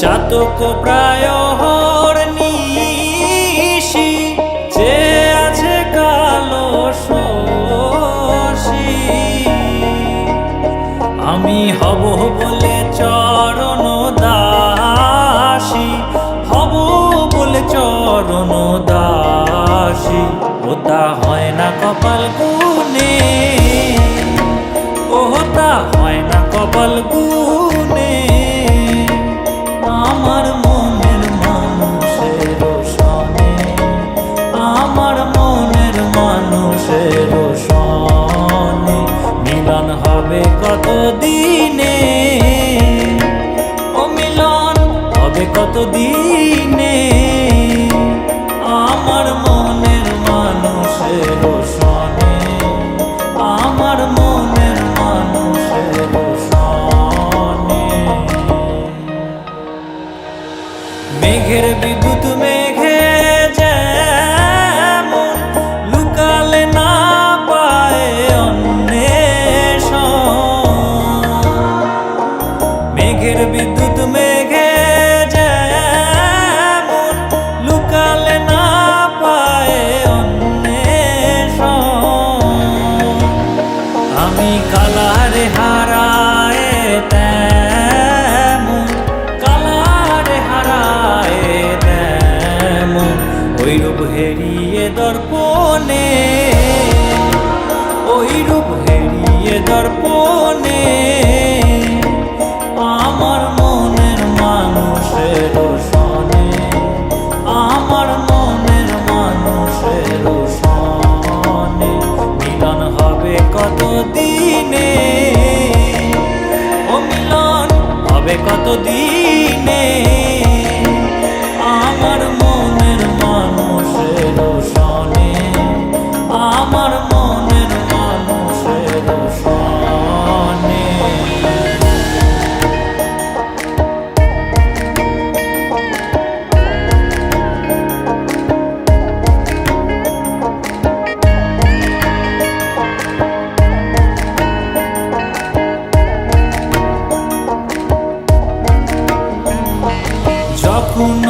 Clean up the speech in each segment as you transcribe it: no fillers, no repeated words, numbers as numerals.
চাতক প্রায় নিশি যে আছে কালো শশী আমি হব বলে চরণ দাসী হব বলে চরণ দাসী ওটা হয় না কপাল গুনে ওটা হয় না কপাল গুনে আমার মনের মানুষের সনে আমার মনের মানুষের সনে মিলন হবে কত দিনে ও মিলন হবে কত দিনে আমার মনের মানুষের সনে আমার মনের মানুষের সনে মেঘের বিদ্যুৎ মেঘে যেমন লুকালে না পায় অন্বেষণ মেঘের বিদ্যুৎ মেঘে যেমন লুকালে না পায় অন্বেষণ আমি কালারে হারায় ওই রূপ হেরিয়ে দর্পণে ওই রূপ হেরিয়ে দর্পণে আমার মনের মানুষের সনে আমার মনের মানুষের সনে মিলন হবে কত দিনে ও মিলন হবে কত দিনে আমার মনের মানুষের সনে আমার মনের মানুষের সনে যখন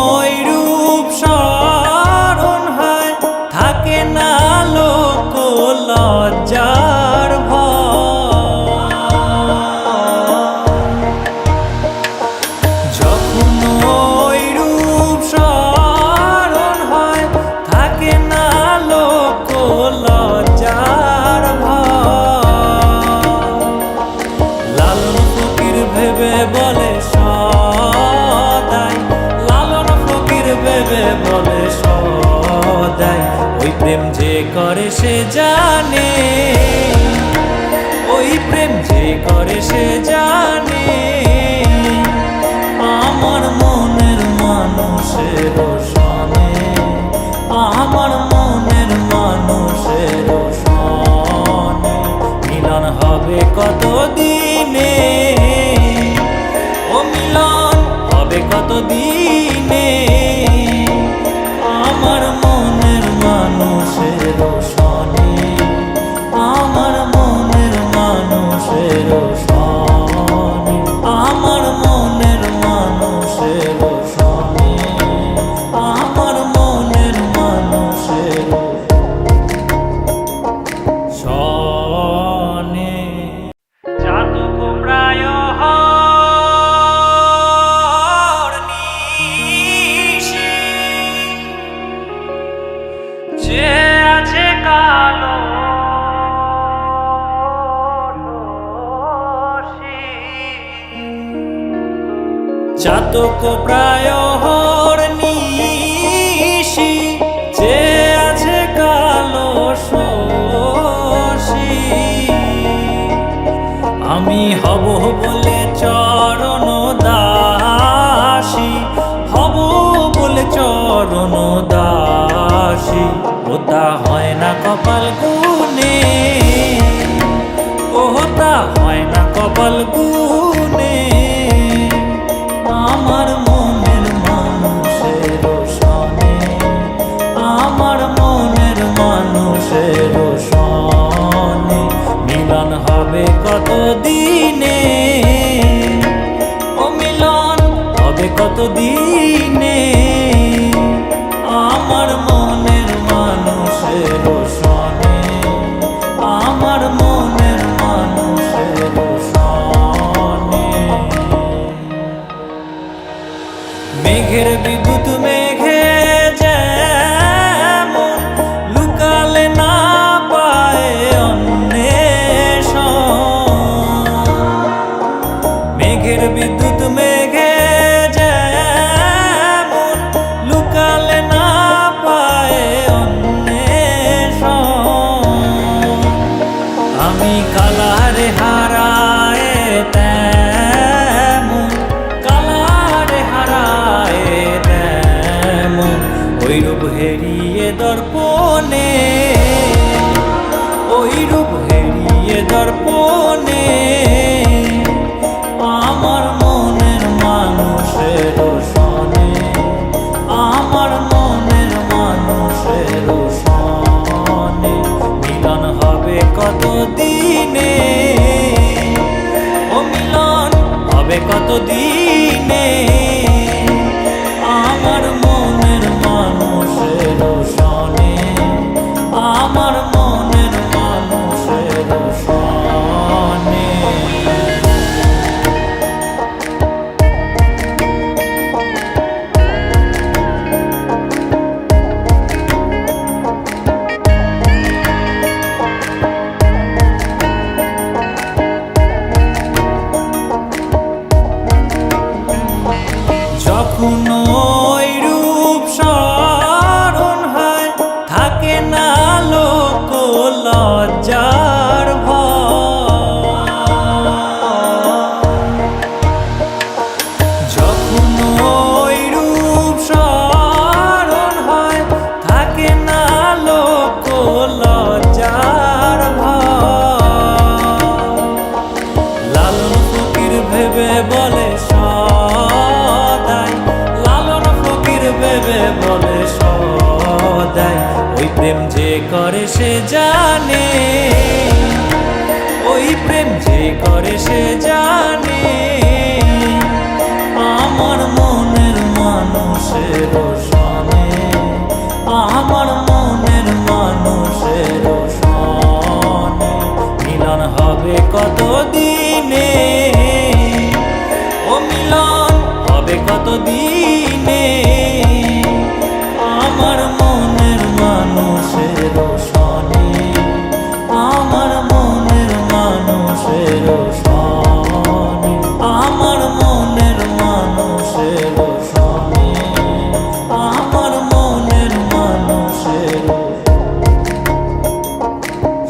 ওই রূপ স্মরণ হয় থাকে না লোক লজ্জার ভয় যখন ওই রূপ স্মরণ হয় থাকে না লোক লজ্জার ভয় লালন ফকির ভেবে বলে ভেবে বলে সদাই ওই প্রেম যে করে সে জানে ওই প্রেম যে করে সে জানে আমার মনের মানুষের সনে আমার মনের মানুষের সনে মিলন হবে কত দিনে ও মিলন হবে কত দিনে আমার মনের মানুষের সনে আমার মনের মানুষের সনে আমার মনের মানুষের সনে আমার মনের মানুষের সনে চাতক প্রায় যে আছে কালো চাতক প্রায় নিশি যে আছে কালো শশী আমি হব বলে চরণ দাসী হব বলে চরণ দাসী ওটা হয় না কপাল গুনে ওটা হয় না কপাল হবে কত দিনে, ও মিলন হবে কত দিনে, আমার মনের মানুষের সনে, আমার মনের মানুষের সনে। মেঘের বিদ্যুৎ মেঘে যেমন লুকালে না পায় অন্বেষণ, মেঘের বিদ্যুৎ মেঘে যেমন লুকালে না পায় অন্বেষণ, আমি কালারে হারায় তেমন, কালারে হারায় তেমন, ওই রূপ হেরিয়ে দর্পণে, ওই রূপ হেরিয়ে দর্পণে, আমার মনের মানুষের সনে, আমার মনের মানুষের সনে, মিলন হবে কত দিনে, ও মিলন হবে কত দিনে, আমার মনের মানুষের সনে, আমার মনের মানুষের সনে। যখন ওই রূপ স্মরণ হয়, থাকে না লোক লজ্জার ভয়, যখন ওই রূপ স্মরণ হয়, থাকে না লোক লজ্জার ভয়, লালন ফকির ভেবে বলে সদাই, লালন ফকির ভেবে বলে সদাই, ওই প্রেম যে করে সে জানে, ওই প্রেম যে করে সে জানে, আমার মনের মানুষের সনে, আমার মনের মানুষের সনে, মিলন হবে কত দিনে, ও মিলন হবে কত দিনে, আমার মনের মানুষের সনে, আমার মনের মানুষের সনে, আমার মনের মানুষের সনে, আমার মনের মানুষের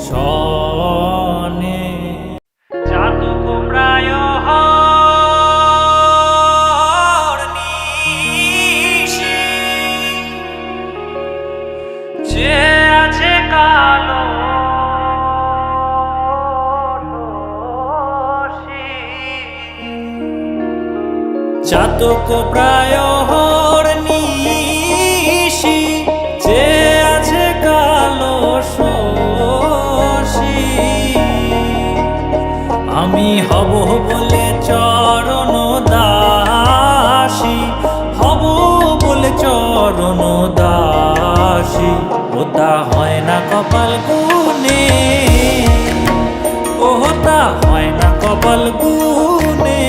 সনে। চাতক প্রায় হরনিশি, যে আছে কালো চাতক প্রায় হরনিশি, যে আছে কালো শশী, আমি হব বলে চরণ দাসী, হব বলে চরণ দাসী, ওটা হয় না কপাল গুনে, ওটা হয় না কপাল গুনে,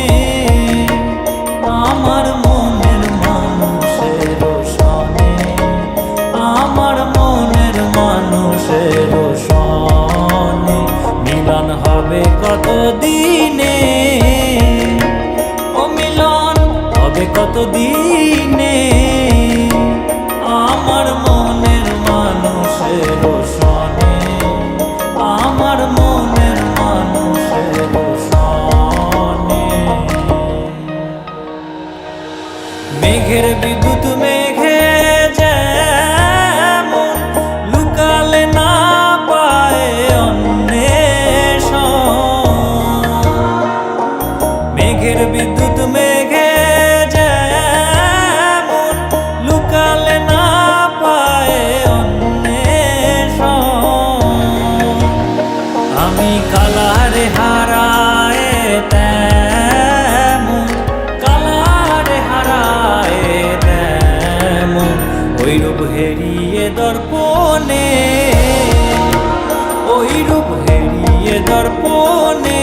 আমার মনের মানুষের সনে, আমার মনের মানুষের সনে, মিলন হবে কত দিনে, ও মিলন হবে কত দিনে, আমার মনের মানুষের সনে, আমার মনের মানুষের সনে। মেঘের বিদ্যুৎ মেঘে যেমন লুকালে না পায় অন্বেষণ, মেঘের বিদ্যুৎ মেঘে যেমন হেরিয়ে দর্পণে, ওই রূপ হেরিয়ে দর্পণে।